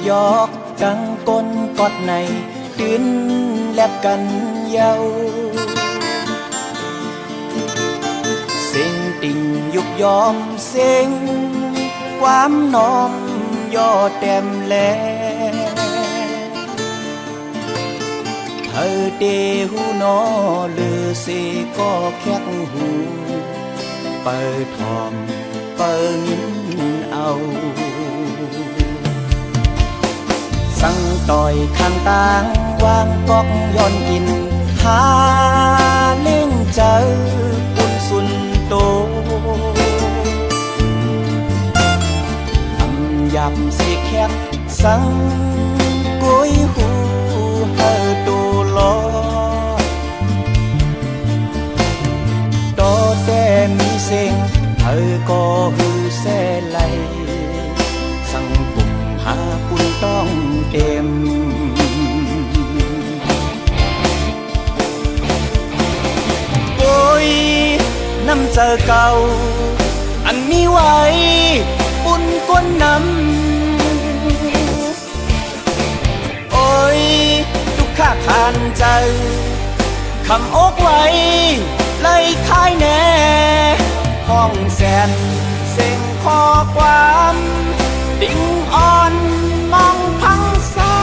ยอกดังก้นกอดในตื่นแลบกันเยาเสียงติ่งยุกยอมเสียงความน้อมย่อแต้มแลเธอเดหูนอลือสิก็แค่หูเปิดทอมเปิดงินเอาสั่งต่อยข้างต่างวางกอกย้อนกินหาเล่งเจอปุ่นสุนโตทำยำสิแคบสั่งกุ้ยหูเฮอตูลอโตแต่มีเสียงเธอก็หูแซ่ไหลสั่งปุ่มหาปุ่นต้องเต็มโอ้ยน้ำเจอเก่าอันมีไว้ปุ่นก้นน้ำโอ้ยทุกข้าทานใจคำอกไว้เลยคายแน่ห้องแสนเสียงข้อความดิ่งอ่อนมองพังสา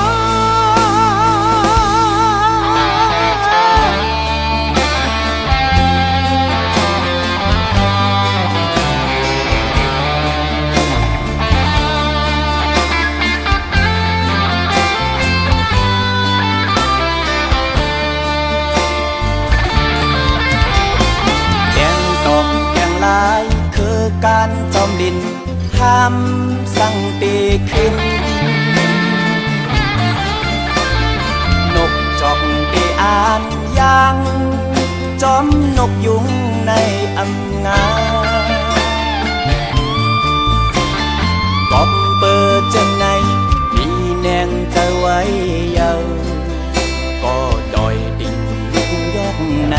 แกงต้มแกงลายคือการจอมดินห้ามสั่งตีขึ้นนกจอกตีอ่านยังจอมนกยุงในอำงากอบเปิดเจนในมีแนงใจไว้เยาก็ดอยดิ่งลุงยกใน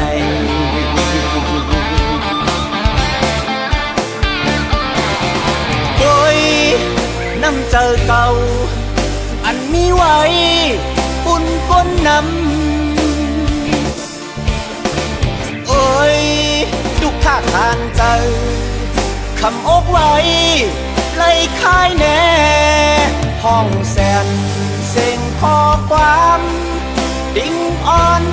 น้ำเจอเก่าอันมีไว้ปุ่นก้นน้ำโอ้ยทุกข้าทานเจอคำอกไว้เลยคายแน่ห้องแสนเสียงข้อความดิ่งอ่อน